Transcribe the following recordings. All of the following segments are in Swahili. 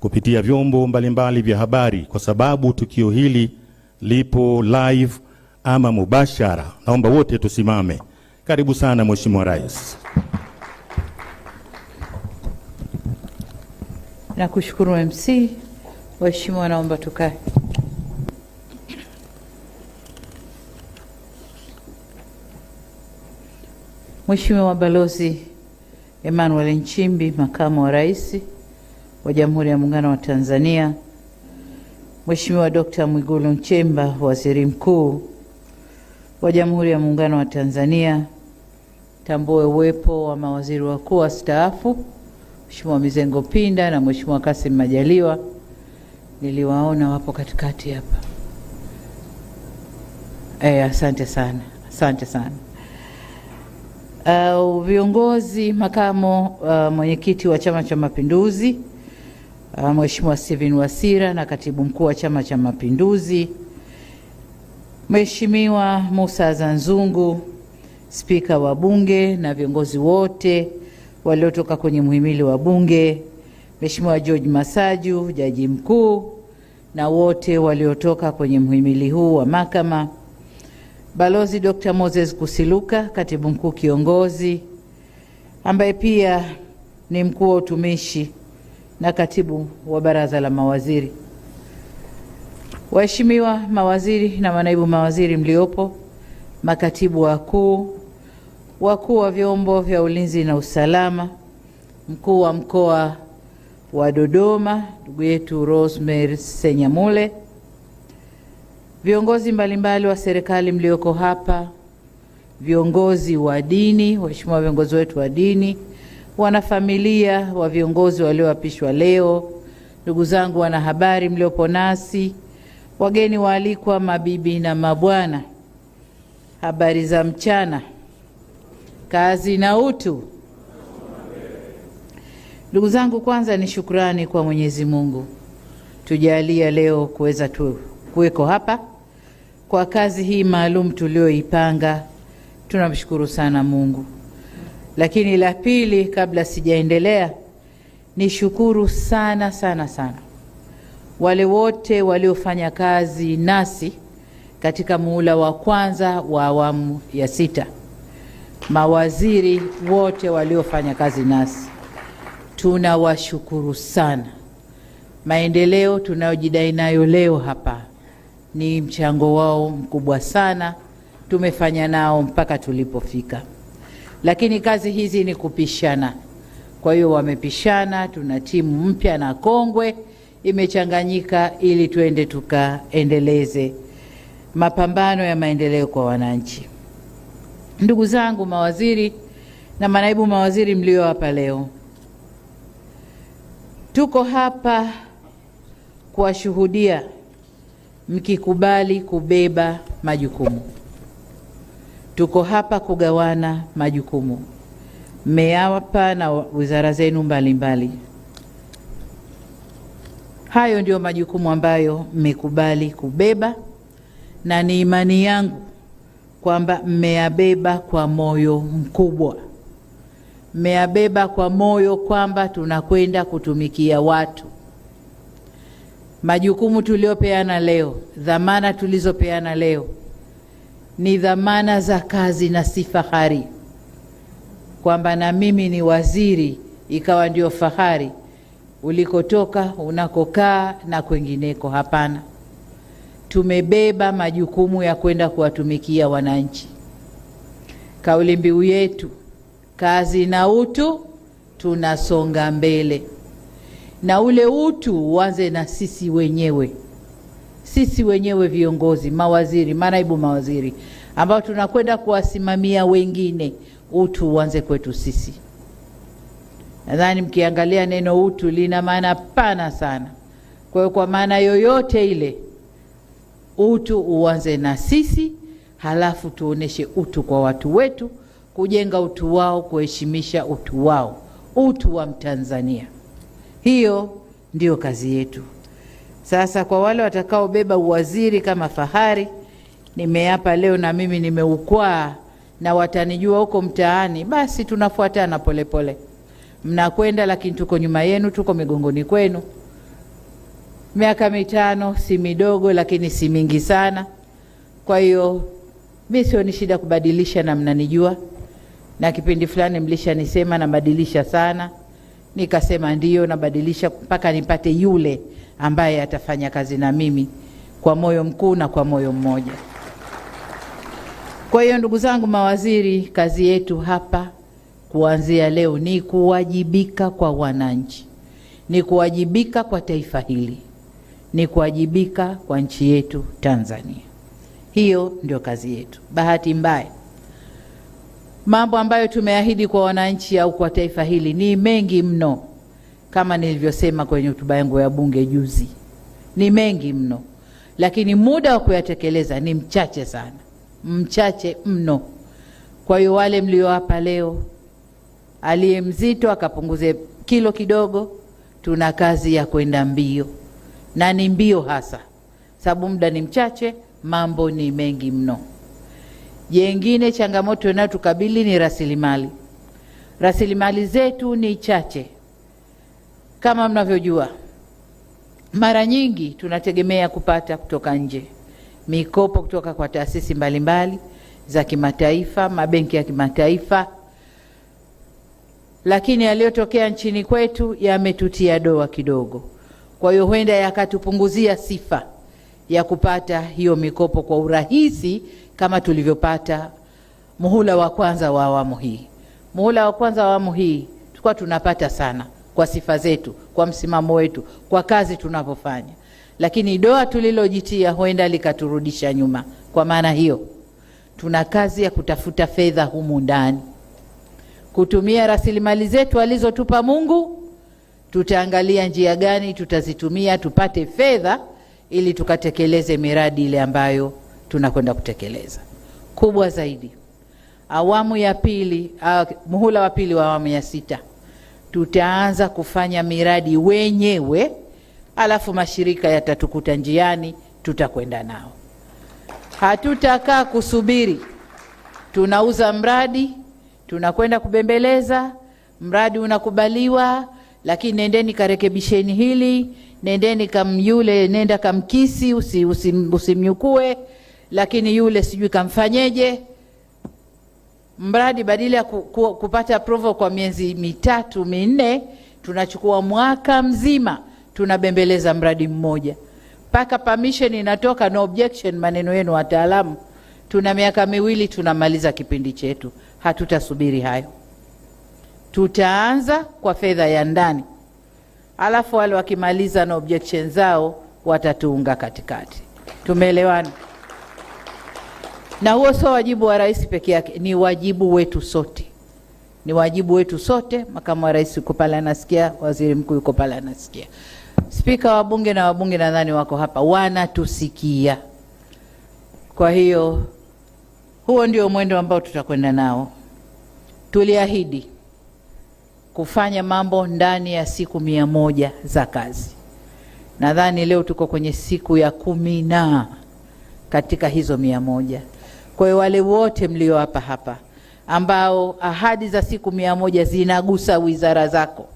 kupitia vyombo mbalimbali vya habari, kwa sababu tukio hili lipo live ama mubashara. Naomba wote tusimame. Karibu sana Mheshimiwa Rais. Nakushukuru MC. Waheshimiwa, naomba tukae. Mheshimiwa Balozi Emmanuel Nchimbi, Makamu wa Rais wa Jamhuri ya Muungano wa Tanzania, Mheshimiwa Dr. Mwigulu Nchemba, Waziri Mkuu wa Jamhuri ya Muungano wa Tanzania, tambue uwepo wa mawaziri wakuu wastaafu, Mheshimiwa Mizengo Pinda na Mheshimiwa Kassim Majaliwa, niliwaona wapo katikati hapa. Asante sana. Asante sana. Viongozi, makamo mwenyekiti wa Chama cha Mapinduzi Mheshimiwa Steven Wasira na katibu mkuu wa Chama cha Mapinduzi, Mheshimiwa Musa Zanzungu, spika wa Bunge na viongozi wote waliotoka kwenye muhimili wa Bunge, Mheshimiwa George Masaju, jaji mkuu, na wote waliotoka kwenye muhimili huu wa mahakama, Balozi Dr. Moses Kusiluka, katibu mkuu kiongozi ambaye pia ni mkuu wa utumishi na katibu wa baraza la mawaziri, waheshimiwa mawaziri na manaibu mawaziri mliopo, makatibu wakuu, wakuu wa vyombo vya ulinzi na usalama, mkuu wa mkoa wa Dodoma ndugu yetu Rosemary Senyamule, viongozi mbalimbali wa serikali mlioko hapa, viongozi wa dini, waheshimiwa viongozi wetu wa dini, wanafamilia wa viongozi walioapishwa leo, ndugu zangu wanahabari mliopo nasi, wageni waalikwa, mabibi na mabwana, habari za mchana, kazi na utu. Ndugu zangu, kwanza ni shukrani kwa Mwenyezi Mungu tujalia leo kuweza kuweko hapa kwa kazi hii maalum tulioipanga. Tunamshukuru sana Mungu. Lakini la pili, kabla sijaendelea, ni shukuru sana sana sana wale wote waliofanya kazi nasi katika muhula wa kwanza wa awamu ya 6. Mawaziri wote waliofanya kazi nasi, tunawashukuru sana. Maendeleo tunayojidai nayo leo hapa ni mchango wao mkubwa sana, tumefanya nao mpaka tulipofika. Lakini kazi hizi ni kupishana, kwa hiyo wamepishana. Tuna timu mpya na kongwe imechanganyika ili tuende tukaendeleze mapambano ya maendeleo kwa wananchi. Ndugu zangu mawaziri na manaibu mawaziri mlio hapa leo, tuko hapa kuwashuhudia mkikubali kubeba majukumu. Tuko hapa kugawana majukumu. Mmeyapa na wizara zenu mbalimbali. Hayo ndio majukumu ambayo mmekubali kubeba, na ni imani yangu kwamba mmeyabeba kwa moyo mkubwa. Mmeyabeba kwa moyo kwamba tunakwenda kutumikia watu. Majukumu tuliopeana leo, dhamana tulizopeana leo, ni dhamana za kazi na si fahari, kwamba na mimi ni waziri ikawa ndio fahari ulikotoka, unakokaa na kwengineko. Hapana, tumebeba majukumu ya kwenda kuwatumikia wananchi. Kauli mbiu yetu, kazi na utu, tunasonga mbele. Na ule utu uanze na sisi wenyewe. Sisi wenyewe viongozi, mawaziri, manaibu mawaziri ambao tunakwenda kuwasimamia wengine, utu uanze kwetu sisi. Nadhani mkiangalia neno utu lina maana pana sana. Kwa hiyo kwa maana yoyote ile, utu uanze na sisi, halafu tuoneshe utu kwa watu wetu, kujenga utu wao, kuheshimisha utu wao, utu wa Mtanzania. Hiyo ndio kazi yetu. Sasa kwa wale watakaobeba uwaziri kama fahari, nimeapa leo na mimi nimeukwaa na watanijua huko mtaani, basi tunafuatana polepole. Mnakwenda, lakini tuko nyuma yenu, tuko migongoni kwenu. Miaka 5 si midogo, lakini si mingi sana. Kwa hiyo mimi sioni shida kubadilisha, na mnanijua, na kipindi fulani mlishanisema nabadilisha sana, nikasema ndiyo nabadilisha mpaka nipate yule ambaye atafanya kazi na mimi kwa moyo mkuu na kwa moyo mmoja. Kwa hiyo ndugu zangu mawaziri, kazi yetu hapa kuanzia leo ni kuwajibika kwa wananchi, ni kuwajibika kwa taifa hili, ni kuwajibika kwa nchi yetu Tanzania. Hiyo ndio kazi yetu. Bahati mbaya, mambo ambayo tumeahidi kwa wananchi au kwa taifa hili ni mengi mno. Kama nilivyosema kwenye hotuba yangu ya bunge juzi, ni mengi mno, lakini muda wa kuyatekeleza ni mchache sana, mchache mno. Kwa hiyo wale mlio hapa leo, aliye mzito akapunguze kilo kidogo. Tuna kazi ya kwenda mbio, na ni mbio hasa, sababu muda ni mchache, mambo ni mengi mno. Jengine, changamoto inayotukabili ni rasilimali. Rasilimali zetu ni chache. Kama mnavyojua, mara nyingi tunategemea kupata kutoka nje, mikopo kutoka kwa taasisi mbalimbali za kimataifa, mabenki ya kimataifa, lakini yaliyotokea nchini kwetu yametutia doa kidogo. Kwa hiyo huenda yakatupunguzia sifa ya kupata hiyo mikopo kwa urahisi kama tulivyopata muhula wa kwanza wa awamu hii. Muhula wa kwanza wa awamu hii tulikuwa tunapata sana kwa sifa zetu, kwa msimamo wetu, kwa kazi tunavyofanya, lakini doa tulilojitia huenda likaturudisha nyuma. Kwa maana hiyo, tuna kazi ya kutafuta fedha humu ndani, kutumia rasilimali zetu alizotupa Mungu. Tutaangalia njia gani tutazitumia tupate fedha ili tukatekeleze miradi ile ambayo tunakwenda kutekeleza. Kubwa zaidi, awamu ya pili, muhula wa pili wa awamu ya 6, tutaanza kufanya miradi wenyewe, alafu mashirika yatatukuta njiani, tutakwenda nao. Hatutakaa kusubiri tunauza mradi, tunakwenda kubembeleza, mradi unakubaliwa, lakini nendeni karekebisheni hili, nendeni yule nenda kamkisi, usimnyukue, lakini yule sijui kamfanyeje. Mradi badala ya kupata approval kwa miezi 3 4, tunachukua mwaka mzima tunabembeleza mradi mmoja mpaka permission inatoka, no objection, maneno yenu wataalamu. Tuna miaka 2 tunamaliza kipindi chetu. Hatutasubiri hayo, tutaanza kwa fedha ya ndani, alafu wale wakimaliza na objection zao watatuunga katikati. Tumeelewana? Na huo sio wajibu wa rais peke yake, ni wajibu wetu sote, ni wajibu wetu sote. Makamu wa rais yuko pale anasikia, waziri mkuu yuko pale anasikia, spika wa bunge na wabunge nadhani wako hapa wanatusikia. Kwa hiyo huo ndio mwendo ambao tutakwenda nao. Tuliahidi kufanya mambo ndani ya siku 100 za kazi. Nadhani leo tuko kwenye siku ya 10 katika hizo 100. Kwa hiyo wale wote mlio hapa ambao ahadi za siku 100 zinagusa wizara zako,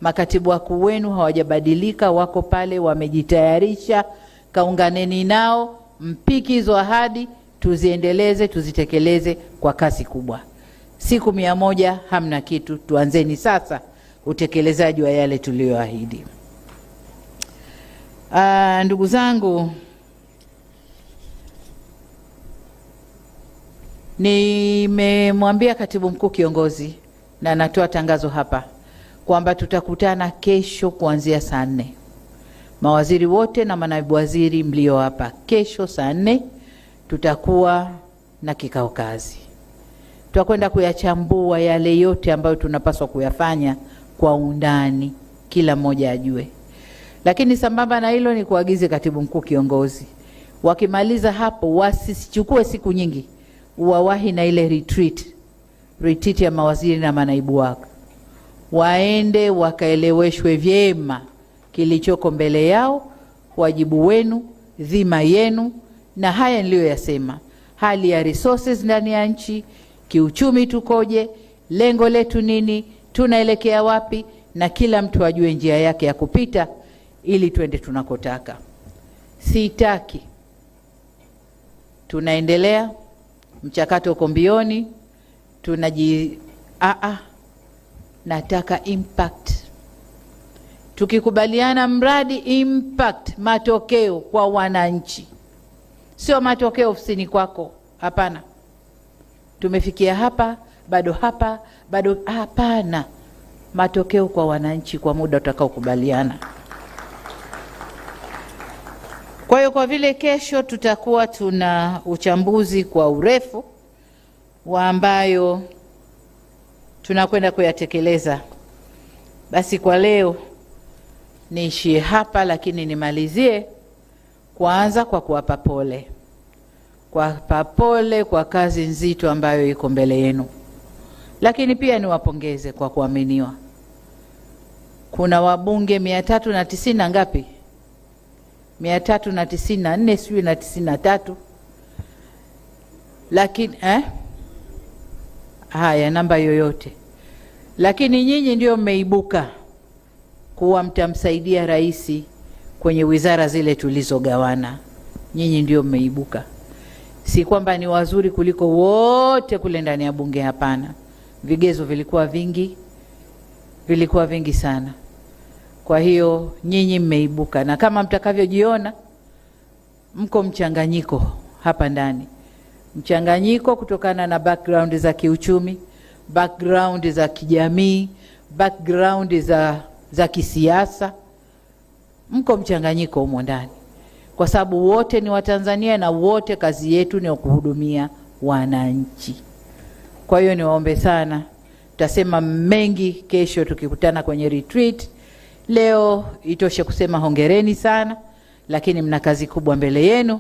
makatibu wakuu wenu hawajabadilika, wako pale wamejitayarisha, kaunganeni nao, mpiki hizo ahadi, tuziendeleze, tuzitekeleze kwa kasi kubwa. Siku 100 hamna kitu, tuanzeni sasa utekelezaji wa yale tuliyoahidi. Ndugu zangu, nimemwambia katibu mkuu kiongozi na natoa tangazo hapa kwamba tutakutana kesho kuanzia saa 4. Mawaziri wote na manaibu waziri mlio hapa, kesho saa 4 tutakuwa na kikao kazi. Tutakwenda kuyachambua yale yote ambayo tunapaswa kuyafanya kwa undani, kila mmoja ajue. Lakini sambamba na hilo, ni kuagize katibu mkuu kiongozi, wakimaliza hapo wasichukue siku nyingi, uwawahi na ile retreat ya mawaziri na manaibu wako, waende wakaeleweshwe vyema kilichoko mbele yao, wajibu wenu, dhima yenu, na haya niliyoyasema, hali ya resources ndani ya nchi, kiuchumi tukoje, lengo letu nini, tunaelekea wapi, na kila mtu ajue njia yake ya kupita ili twende tunakotaka. Sitaki tunaendelea, mchakato uko mbioni, nataka impact. Tukikubaliana mradi impact, matokeo kwa wananchi, sio matokeo ofisini kwako. Hapana, tumefikia hapa bado, hapana, matokeo kwa wananchi kwa muda utakaokubaliana. Kwa hiyo kwa vile kesho tutakuwa tuna uchambuzi kwa urefu wa ambayo tunakwenda kuyatekeleza, basi kwa leo niishie hapa, lakini nimalizie kwanza kwa kuwapa pole. Kuwapa pole kwa kazi nzito ambayo iko mbele yenu, lakini pia niwapongeze kwa kuaminiwa. Kuna wabunge 390 na ngapi? 394 sijui na 93, lakini haya namba yoyote, lakini nyinyi ndio mmeibuka kuwa mtamsaidia rais kwenye wizara zile tulizogawana. Nyinyi ndio mmeibuka, si kwamba ni wazuri kuliko wote kule ndani ya bunge. Hapana, vigezo vilikuwa vingi sana. Kwa hiyo nyinyi mmeibuka, na kama mtakavyojiona mko mchanganyiko hapa ndani, mchanganyiko kutokana na background za kiuchumi, background za kijamii, background za kisiasa. Mko mchanganyiko humo ndani, kwa sababu wote ni Watanzania na wote kazi yetu ni kuhudumia wananchi. Kwa hiyo niwaombe sana, tutasema mengi kesho tukikutana kwenye retreat. Leo itoshe kusema hongereni sana, lakini mna kazi kubwa mbele yenu.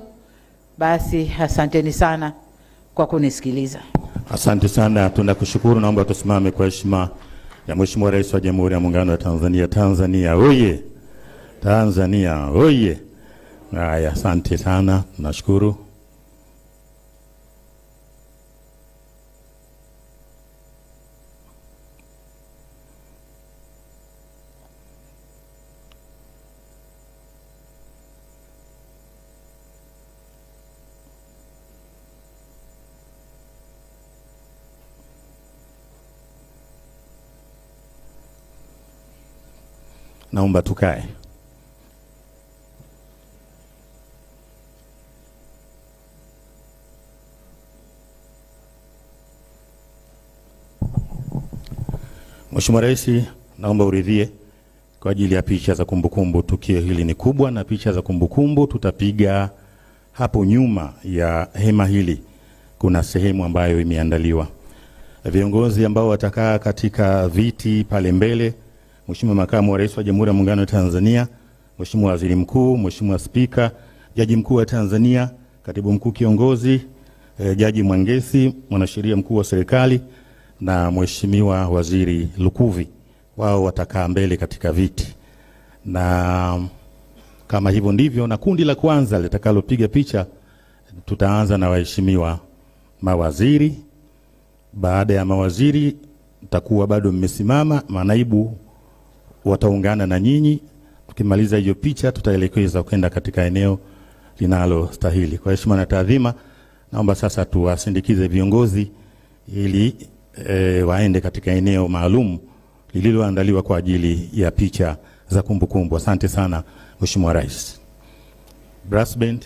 Basi asanteni sana kwa kunisikiliza. Asante sana, tunakushukuru. Naomba tusimame kwa heshima ya Mheshimiwa Rais wa Jamhuri ya Muungano wa Tanzania. Tanzania oye! Tanzania oye! Haya, asante sana, tunashukuru. Naomba tukae. Mheshimiwa Rais, naomba uridhie kwa ajili ya picha za kumbukumbu. Tukio hili ni kubwa, na picha za kumbukumbu tutapiga hapo nyuma ya hema hili. Kuna sehemu ambayo imeandaliwa. Viongozi ambao watakaa katika viti pale mbele: Mheshimiwa Makamu wa Rais wa Jamhuri ya Muungano wa Tanzania, Mheshimiwa Waziri Mkuu, Mheshimiwa Spika, Jaji Mkuu wa Tanzania, Katibu Mkuu Kiongozi, Jaji Mwangesi, Mwanasheria Mkuu wa Serikali, na Mheshimiwa Waziri Lukuvi. Wao watakaa mbele katika viti. Na kama hivyo ndivyo, na kundi la kwanza litakalopiga picha, tutaanza na waheshimiwa mawaziri. Baada ya mawaziri mtakuwa bado mmesimama, manaibu wataungana na nyinyi. Tukimaliza hiyo picha, tutaelekeza kwenda katika eneo linalostahili. Kwa heshima na taadhima, naomba sasa tuwasindikize viongozi ili waende katika eneo maalum lililoandaliwa kwa ajili ya picha za kumbukumbu. Asante sana Mheshimiwa Rais. Brass band.